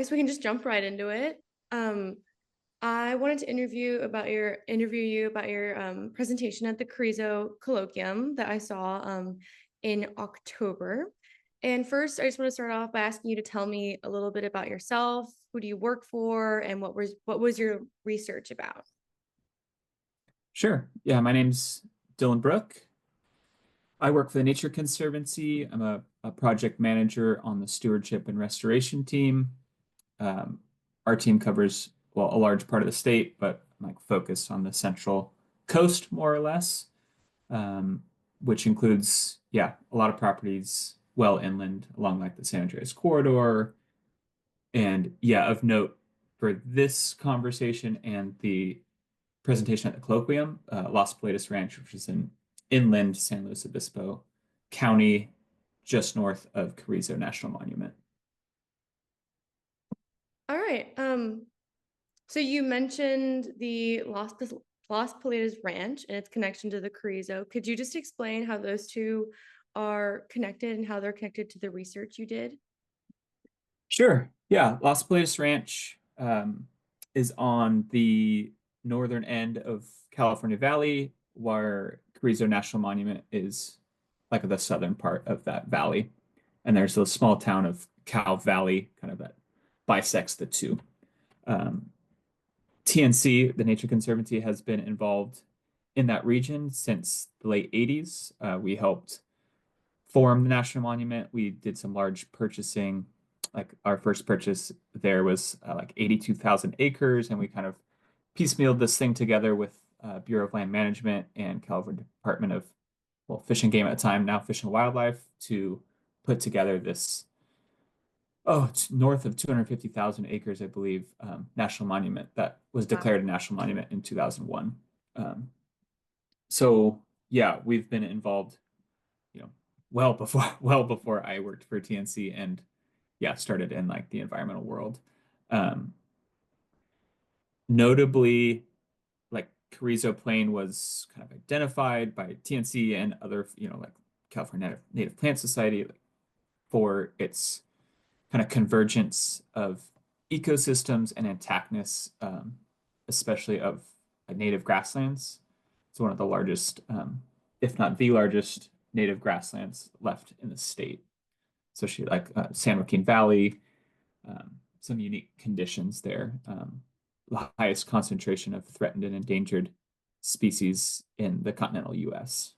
guess we can just jump right into it. I wanted to interview you about your presentation at the Carrizo Colloquium that I saw in October. And first, I just want to start off by asking you to tell me a little bit about yourself. Who do you work for, and what was your research about? Sure. Yeah, my name's Dillon Brook. I work for the Nature Conservancy. I'm a project manager on the stewardship and restoration team. Um, our team covers, well, a large part of the state, but I'm like focused on the central coast more or less, um, which includes, yeah, a lot of properties well inland along like the San Andreas corridor. And yeah, of note for this conversation and the presentation at the Colloquium, Las Paladas Ranch, which is in inland San Luis Obispo County, just north of Carrizo National Monument. All right. So you mentioned the Las Paladas Ranch and its connection to the Carrizo. Could you just explain how those two are connected and how they're connected to the research you did? Sure. Yeah, Las Paladas Ranch is on the northern end of California Valley, where Carrizo National Monument is like the southern part of that valley. And there's a small town of Cow Valley, kind of that bisects the two. Um, TNC, the Nature Conservancy, has been involved in that region since the late 80s. We helped form the National Monument. We did some large purchasing. Like our first purchase there was like 82,000 acres, and we kind of piecemealed this thing together with Bureau of Land Management and California Department of, well, Fish and Game at the time, now Fish and Wildlife, to put together this, oh, it's north of 250,000 acres, I believe, national monument that was Wow. declared a national monument in 2001. Um, so yeah, we've been involved, you know, well before well before I worked for TNC and yeah, started in like the environmental world. Um, Notably, like Carrizo Plain was kind of identified by TNC and other, like California Native Plant Society, like, for its kind of convergence of ecosystems and intactness, especially of native grasslands. It's one of the largest, if not the largest, native grasslands left in the state. Especially like San Joaquin Valley, some unique conditions there. The highest concentration of threatened and endangered species in the continental US.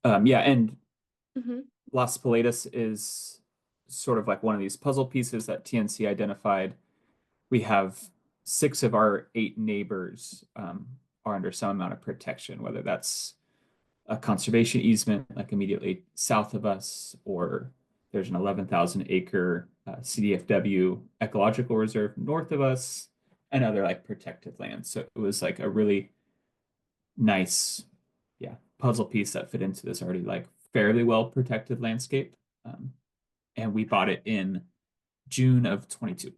Yeah, and Hmm. Las Paladas is sort of like one of these puzzle pieces that TNC identified. We have six of our eight neighbors are under some amount of protection, whether that's a conservation easement like immediately south of us, or there's an 11,000 acre CDFW ecological reserve north of us, and other like protected lands. So it was like a really nice, yeah, puzzle piece that fit into this already like fairly well protected landscape. Um, and we bought it in June of 22.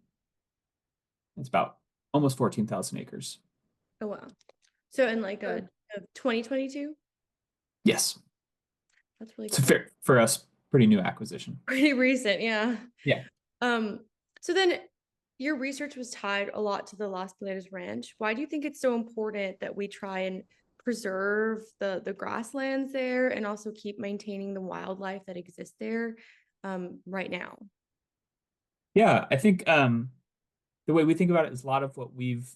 It's about almost 14,000 acres. Oh wow. So in like a of 2022? Yes. That's really It's a cool. fair for us, pretty new acquisition. Pretty recent, yeah. Yeah. Um, so then your research was tied a lot to the Las Paladas Ranch. Why do you think it's so important that we try and preserve the grasslands there and also keep maintaining the wildlife that exists there right now? Yeah, I think the way we think about it is a lot of what we've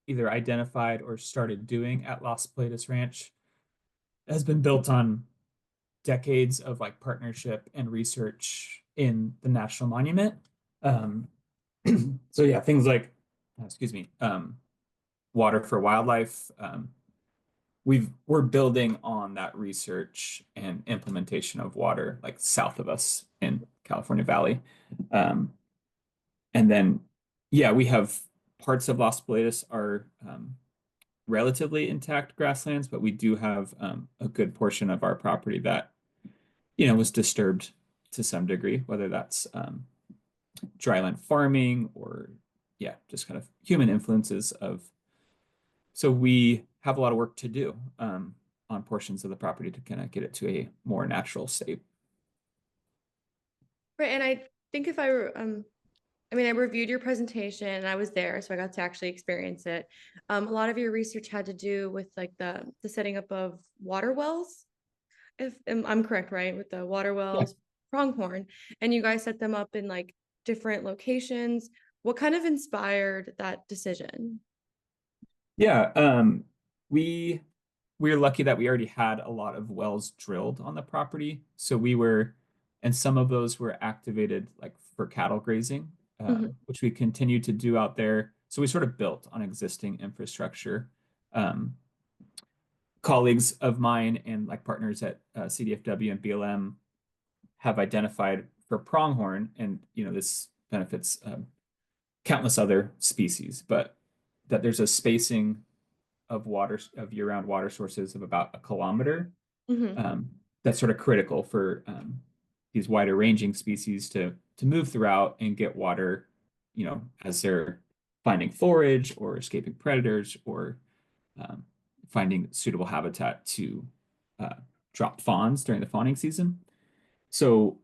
either identified or started doing at Las Paladas Ranch has been built on decades of like partnership and research in the national monument. Um, so yeah, things like, excuse me, water for wildlife. We're building on that research and implementation of water like south of us in California Valley. Um, and then, yeah, we have parts of Las Paladas are relatively intact grasslands, but we do have a good portion of our property that, was disturbed to some degree, whether that's dryland farming or, yeah, just kind of human influences of. So we have a lot of work to do on portions of the property to kind of get it to a more natural state. Right, and think if I were, I mean, I reviewed your presentation and I was there, so I got to actually experience it. A lot of your research had to do with like the setting up of water wells, if I'm correct, right? With the water Yeah. wells, Pronghorn, and you guys set them up in like different locations. What kind of inspired that decision? Yeah, we we were lucky that we already had a lot of wells drilled on the property. So and some of those were activated like for cattle grazing, Mhm. which we continue to do out there. So we sort of built on existing infrastructure. Um, Colleagues of mine and like partners at CDFW and BLM have identified for pronghorn, and this benefits countless other species, but that there's a spacing of year-round water sources of about a kilometer. Mhm. That's sort of critical for these wider ranging species to move throughout and get water, as they're finding forage or escaping predators or um, finding suitable habitat to uh, drop fawns during the fawning season. So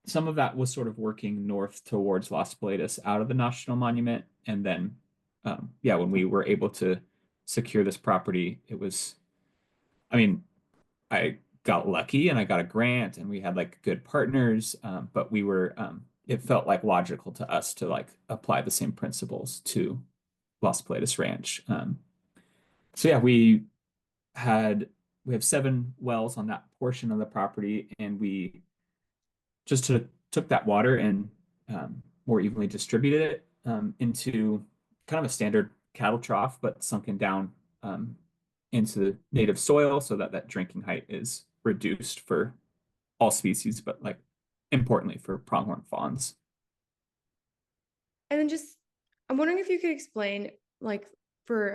some of that was sort of working north towards Las Paladas out of the National Monument. And then, yeah, when we were able to secure this property, I mean, I got lucky and I got a grant and we had like good partners, but it felt like logical to us to like apply the same principles to Las Paladas Ranch. So yeah, had, we have 7 wells on that portion of the property, and we took that water and more evenly distributed it into kind of a standard cattle trough, but sunken down into the native soil so that that drinking height is reduced for all species, but like importantly for pronghorn fawns. And then just, I'm wondering if you could explain, like, for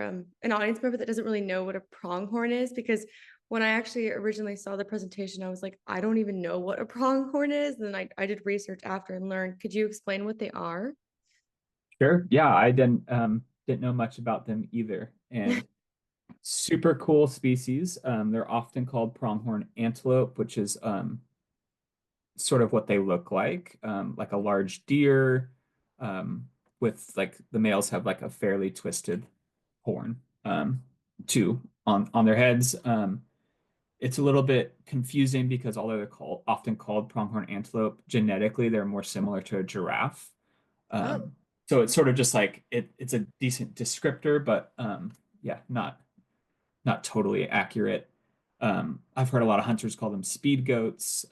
an audience member that doesn't really know what a pronghorn is, because when I actually originally saw the presentation, I was like, I don't even know what a pronghorn is. And then I did research after and learned. Could you explain what they are? Sure. Yeah, I didn't know much about them either. And super cool species. They're often called pronghorn antelope, which is sort of what they look like a large deer, with like the males have like a fairly twisted horn, too, on their heads. It's a little bit confusing because although often called pronghorn antelope, genetically they're more similar to a giraffe. Oh, Um, so it's sort of just like it's a decent descriptor, but yeah, not totally accurate. I've heard a lot of hunters call them speed goats.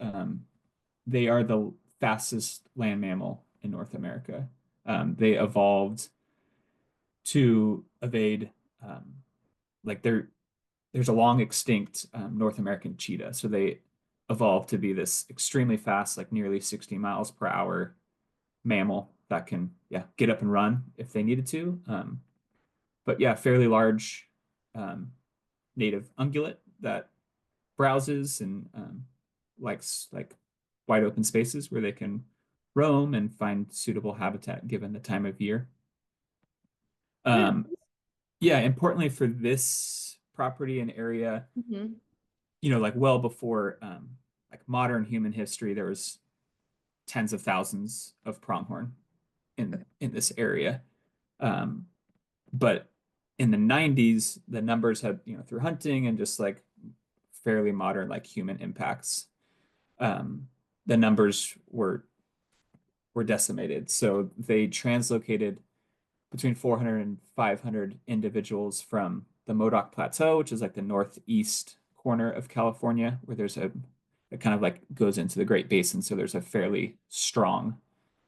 They are the fastest land mammal in North America. They evolved to evade, like there's a long extinct North American cheetah. So they evolved to be this extremely fast, like nearly 60 miles per hour mammal that can, yeah, get up and run if they needed to. But yeah, fairly large um, native ungulate that browses and likes like wide open spaces where they can roam and find suitable habitat given the time of year. yeah. Um, yeah, importantly for this property and area, Mhm. like well before like modern human history, there was tens of thousands of pronghorn Okay. in this area. Um, but in the 90s, the numbers had, through hunting and just like fairly modern like human impacts, um, the numbers were decimated. So they translocated between 400 and 500 individuals from the Modoc Plateau, which is like the northeast corner of California, where it kind of like goes into the Great Basin. So there's a fairly strong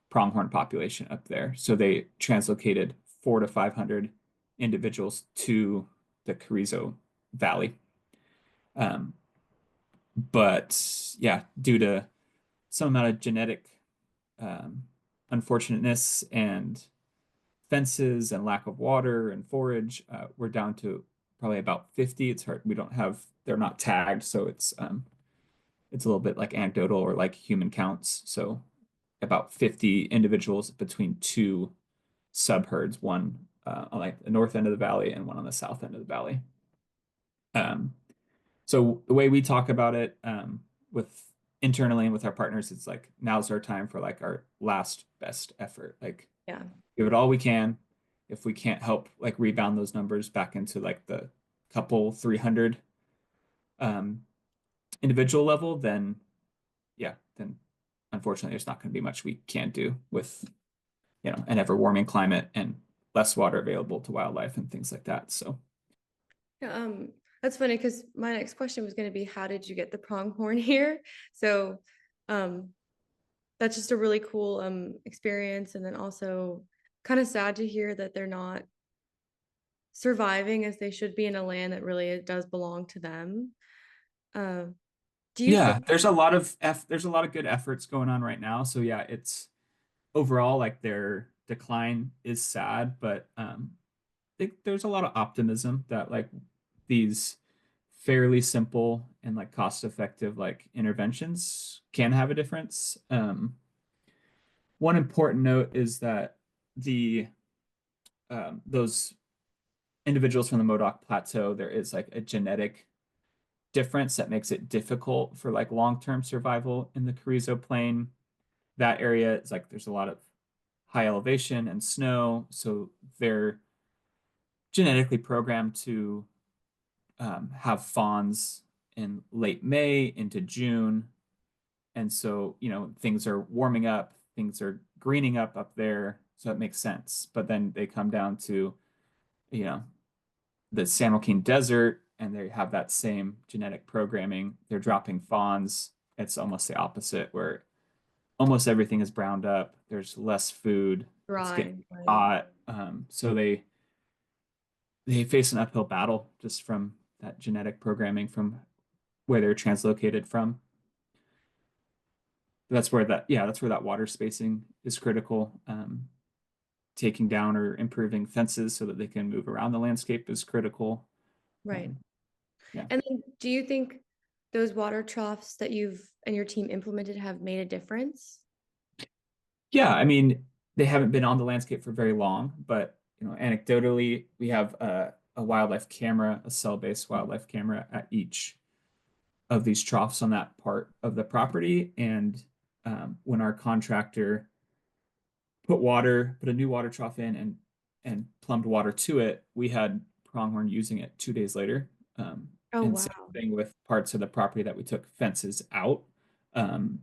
pronghorn population up there. So they translocated 400 to 500 individuals to the Carrizo Valley. Um, but yeah, due to some amount of genetic um, unfortunateness and fences and lack of water and forage, we're down to probably about 50. It's hard. They're not tagged, so it's a little bit like anecdotal or like human counts. So about 50 individuals between 2 subherds, one on like the north end of the valley and one on the south end of the valley. Um, so the way we talk about it with internally and with our partners, it's like now's our time for like our last best effort. Like Yeah. give it all we can. If we can't help like rebound those numbers back into like the couple 300 um, individual level, then yeah, then unfortunately there's not going to be much we can do with an ever warming climate and less water available to wildlife and things like that. So Yeah, that's funny because my next question was going to be, how did you get the pronghorn here? So, um, that's just a really cool experience, and then also kind of sad to hear that they're not surviving as they should be in a land that really does belong to them. Uh, do you think? yeah, there's a lot of good efforts going on right now. So yeah, it's overall like their decline is sad, but I think there's a lot of optimism that like these fairly simple and like cost-effective like interventions can have a difference. One important note is that the those individuals from the Modoc Plateau, there is like a genetic difference that makes it difficult for like long-term survival in the Carrizo Plain. That area is like there's a lot of high elevation and snow, so they're genetically programmed to have fawns in late May into June. And so, things are warming up, things are greening up there. So it makes sense. But then they come down to, you know, the San Joaquin Desert and they have that same genetic programming. They're dropping fawns. It's almost the opposite, where almost everything is browned up. There's less food. It's getting Right, right, hot. So they face an uphill battle just from that genetic programming from where they're translocated from. That's where that water spacing is critical. Taking down or improving fences so that they can move around the landscape is critical. right. Um, yeah. And then do you think those water troughs that you've and your team implemented have made a difference? Yeah, I mean, they haven't been on the landscape for very long, but anecdotally, we have a wildlife camera, a cell-based wildlife camera at each of these troughs on that part of the property. And when our contractor put a new water trough in and plumbed water to it, we had pronghorn using it 2 days later. Um, Oh, and same wow. thing with parts of the property that we took fences out. Um,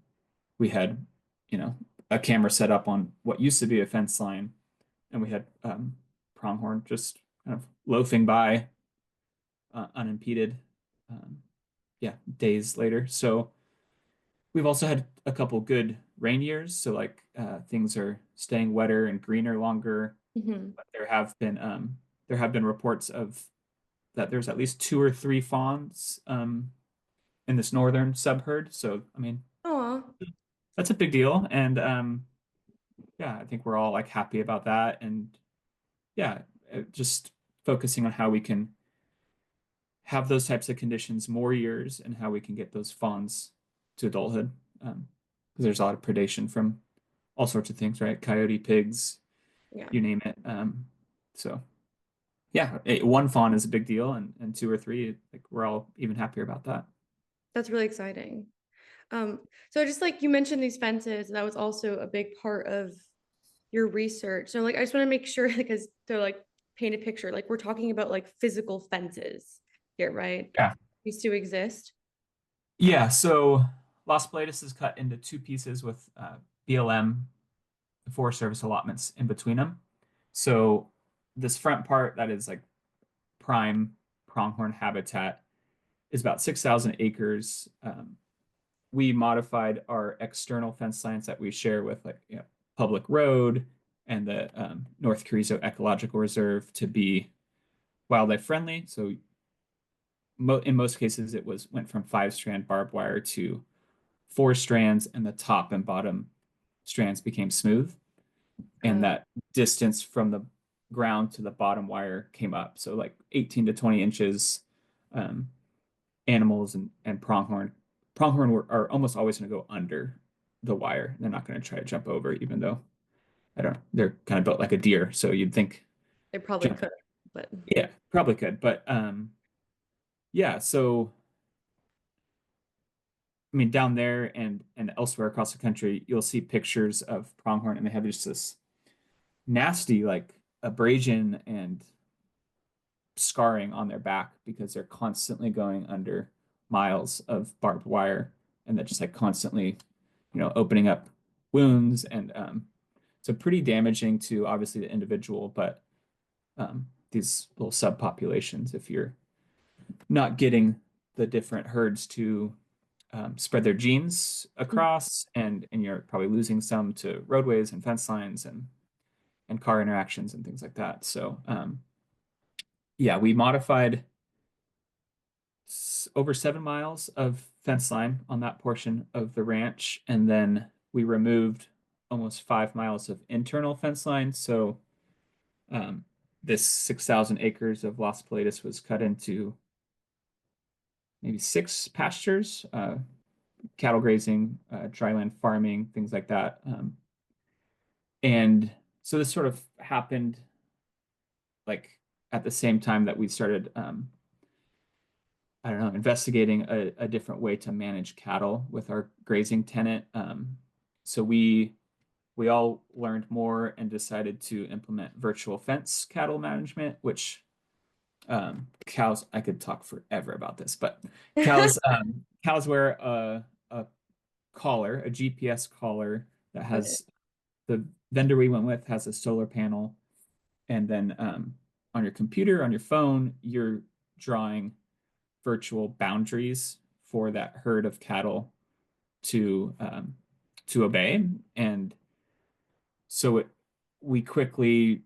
we had, you know, a camera set up on what used to be a fence line, and we had pronghorn just kind of loafing by unimpeded. Um, yeah, days later. So we've also had a couple good rain years, so like things are staying wetter and greener longer. Mhm. But there have been reports of that there's at least two or three fawns in this northern subherd. So I mean Oh, that's a big deal, and yeah, I think we're all like happy about that, and yeah, just focusing on how we can have those types of conditions more years and how we can get those fawns to adulthood. Because there's a lot of predation from all sorts of things, right? Coyote, pigs, yeah. you name it. So yeah, one fawn is a big deal, and two or three, like we're all even happier about that. That's really exciting. Um, so just like you mentioned these fences, that was also a big part of your research. So like I just want to make sure because they're like paint a picture. Like we're talking about like physical fences here, right? Yeah. These two exist. Yeah, so Las Platas is cut into two pieces with BLM, the Forest Service allotments in between them. So this front part that is like prime pronghorn habitat is about 6,000 acres. We modified our external fence lines that we share with like public road and the North Carrizo Ecological Reserve to be wildlife friendly. So in most cases, went from 5-strand barbed wire to 4 strands, and the top and bottom strands became smooth, and Oh, that distance from the ground to the bottom wire came up. So like 18 to 20 inches. Um, Animals and pronghorn are almost always going to go under the wire. They're not going to try to jump over, even though I don't know, they're kind of built like a deer. So you'd think they probably jumping, could, but yeah, probably could. But yeah, so mean, down there and elsewhere across the country, you'll see pictures of pronghorn, and they have just this nasty like abrasion and scarring on their back because they're constantly going under miles of barbed wire, and that just like constantly, opening up wounds, and so pretty damaging to obviously the individual, but these little subpopulations, if you're not getting the different herds to spread their genes across, and you're probably losing some to roadways and fence lines and car interactions and things like that. So yeah, we modified over 7 miles of fence line on that portion of the ranch, and then we removed almost 5 miles of internal fence line. So this 6,000 acres of Las Paladas was cut into maybe six pastures, cattle grazing, dryland farming, things like that. And so this sort of happened like at the same time that we started, I don't know, investigating a different way to manage cattle with our grazing tenant. So we all learned more and decided to implement virtual fence cattle management, which cows, I could talk forever about this, but cows wear a collar, a GPS collar that Got it. has the vendor we went with has a solar panel, and then on your computer, on your phone, you're drawing virtual boundaries for that herd of cattle to obey, and so we quickly,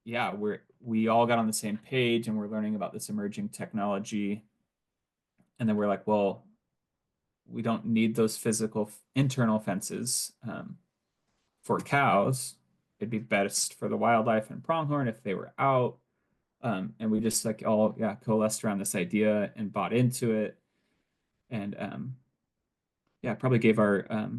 yeah, we all got on the same page, and we're learning about this emerging technology, and then we're like, well, we don't need those physical internal fences for cows. It'd be best for the wildlife and pronghorn if they were out. And we just like all, yeah, coalesced around this idea and bought into it. And yeah, probably gave our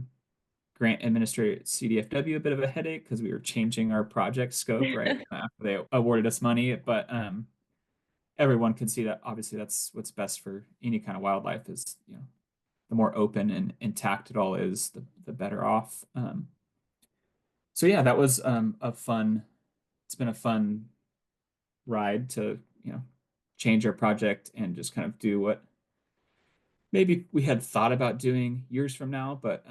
grant administrator at CDFW a bit of a headache because we were changing our project scope right after they awarded us money. But everyone could see that obviously that's what's best for any kind of wildlife is, the more open and intact it all is, the better off. So yeah, that was it's been a fun ride to, change our project and just kind of do what maybe we had thought about doing years from now, but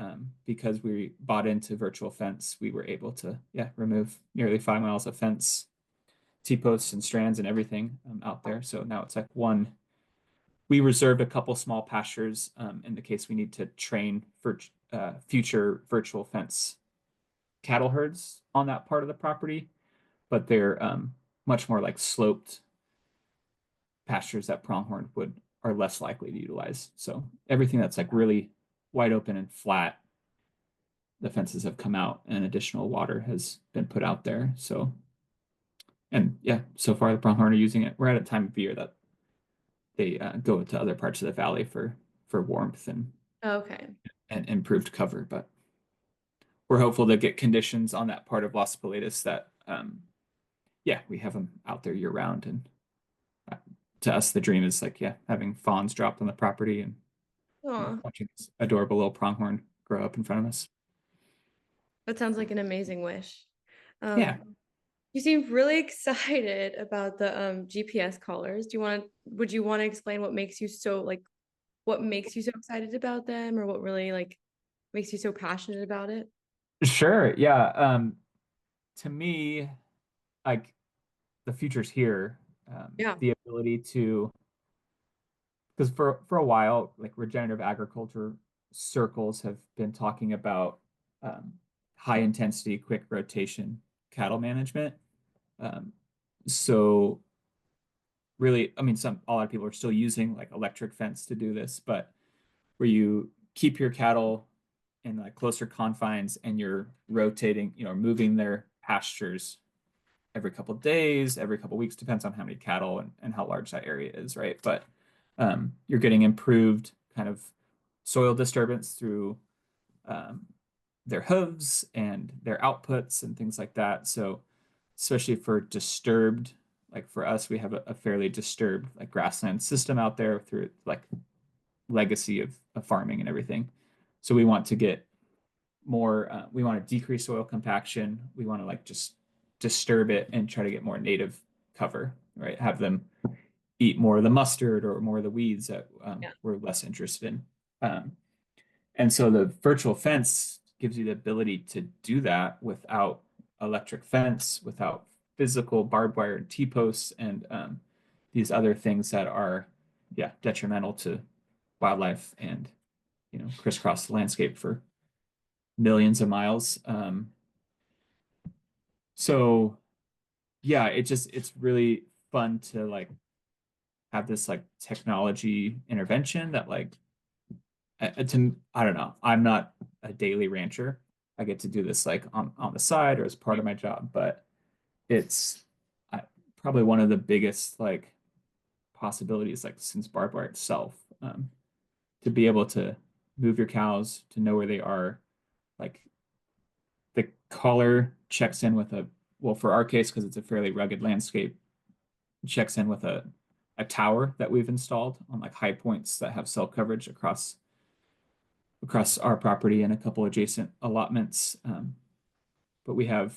because we bought into virtual fence, we were able to, yeah, remove nearly 5 miles of fence, T-posts and strands and everything out there. So now it's like we reserved a couple small pastures in the case we need to train for future virtual fence cattle herds on that part of the property, but they're much more like sloped pastures that pronghorn would are less likely to utilize. So everything that's like really wide open and flat, the fences have come out and additional water has been put out there. So, and yeah, so far the pronghorn are using it. We're at a time of year that they go to other parts of the valley for warmth Okay. and improved cover, but we're hopeful to get conditions on that part of Las Paladas that yeah, we have them out there year round. And to us, the dream is like, yeah, having fawns dropped on the property and Aw, watching this adorable little pronghorn grow up in front of us. that sounds like an amazing wish. Yeah, You seem really excited about the GPS collars. Would you want to explain what makes you so what makes you so excited about them or what really makes you so passionate about it? sure. Yeah. To me, like the future's here. Yeah. The ability to, because for a while, like regenerative agriculture circles have been talking about um, high intensity, quick rotation cattle management. Um, so really, I mean, a lot of people are still using like electric fence to do this, but where you keep your cattle in like closer confines and you're rotating, moving their pastures every couple of days, every couple of weeks, depends on how many cattle and how large that area is, right? But you're getting improved kind of soil disturbance through um, their hooves and their outputs and things like that. So especially for disturbed, like for us, we have a fairly disturbed like grassland system out there through like legacy of farming and everything. So we want to get more, we want to decrease soil compaction. We want to like just disturb it and try to get more native cover, right? Have them eat more of the mustard or more of the weeds that Yeah. we're less interested in. Um, and so the virtual fence gives you the ability to do that without electric fence, without physical barbed wire and T-posts and these other things that are, yeah, detrimental to wildlife and, crisscross the landscape for millions of miles. So yeah, it's really fun to like have this like technology intervention that like I don't know. I'm not a daily rancher. I get to do this like on the side or as part of my job, but it's uh, probably one of the biggest like possibilities like since barbed wire itself, to be able to move your cows to know where they are. Like the collar checks in with a, well, for our case because it's a fairly rugged landscape, checks in with a tower that we've installed on like high points that have cell coverage across our property and a couple adjacent allotments. But we have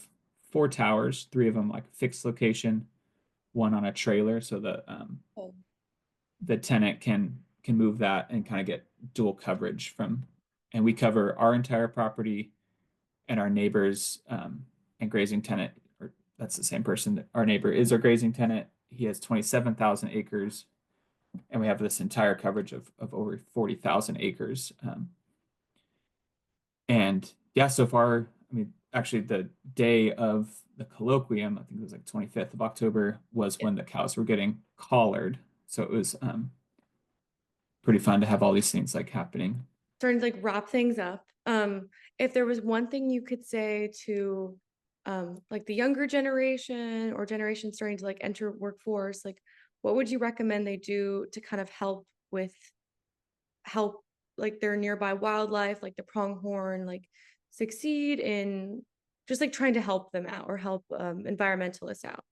four towers, three of them like fixed location, one on a trailer, so Oh, the tenant can move that and kind of get dual coverage from, and we cover our entire property and our neighbors, and grazing tenant, or that's the same person. Our neighbor is our grazing tenant. He has 27,000 acres, and we have this entire coverage of over 40,000 acres. And yeah, so far, I mean, actually, the day of the colloquium, I think it was like 25th of October, was yeah. when the cows were getting collared. So it was pretty fun to have all these things like happening. Starting to like wrap things up. If there was one thing you could say to like the younger generation or generation starting to like enter workforce, like what would you recommend they do to kind of help like their nearby wildlife, like the pronghorn, like succeed in just like trying to help them out or help environmentalists out?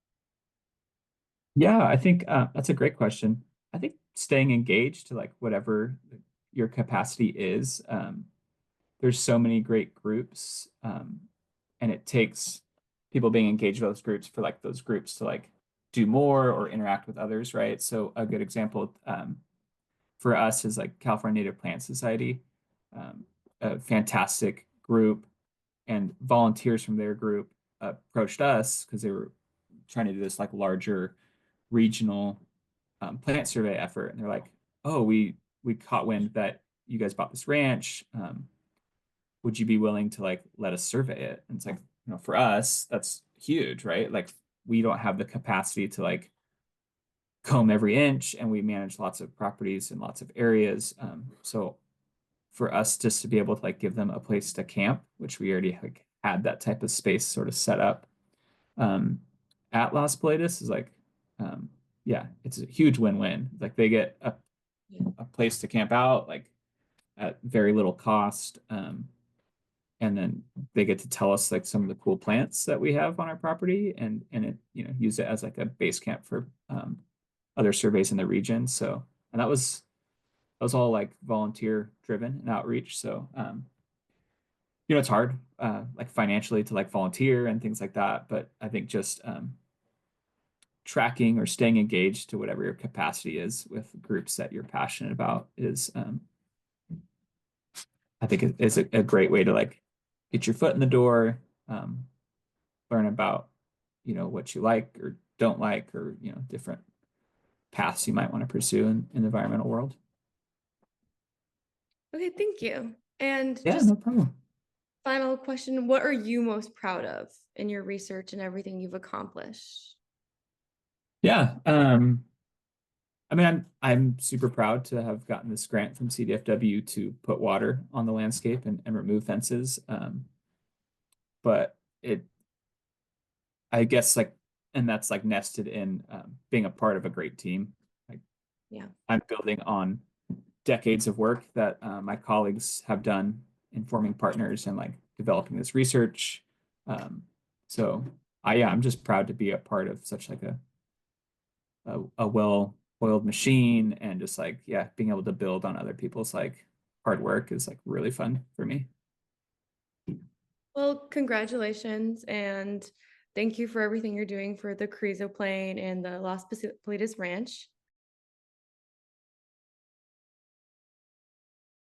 Yeah, I think that's a great question. I think staying engaged to like whatever your capacity is. There's so many great groups, and it takes people being engaged with those groups for like those groups to like do more or interact with others, right? So a good example, for us is like California Native Plant Society, a fantastic group, and volunteers from their group approached us because they were trying to do this like larger regional plant survey effort, and they're like, "Oh, we caught wind that you guys bought this ranch. Would you be willing to like let us survey it?" And it's like, for us, that's huge, right? Like we don't have the capacity to like comb every inch, and we manage lots of properties in lots of areas. So for us just to be able to like give them a place to camp, which we already like had that type of space sort of set up, um, at Las Paladas is like, um, yeah, it's a huge win-win. Like they get Yeah. a place to camp out like at very little cost. And then they get to tell us like some of the cool plants that we have on our property, and it, use it as like a base camp for other surveys in the region. So, and that was all like volunteer driven and outreach. So, it's hard, like financially to like volunteer and things like that. But I think just tracking or staying engaged to whatever your capacity is with groups that you're passionate about is, I think is a great way to like get your foot in the door, um, learn about, what you like or don't like, or, different paths you might want to pursue in the environmental world. Okay, thank you. And Yeah, just no problem. final question, what are you most proud of in your research and everything you've accomplished? Yeah. I mean, I'm super proud to have gotten this grant from CDFW to put water on the landscape and remove fences. But I guess like, and that's like nested in being a part of a great team. Like Yeah. I'm building on decades of work that my colleagues have done in forming partners and like developing this research. Um, so yeah, I'm just proud to be a part of such like a well oiled machine and just like, yeah, being able to build on other people's like hard work is like really fun for me. Well, congratulations and thank you for everything you're doing for the Carrizo Plain and the Las Positas Ranch.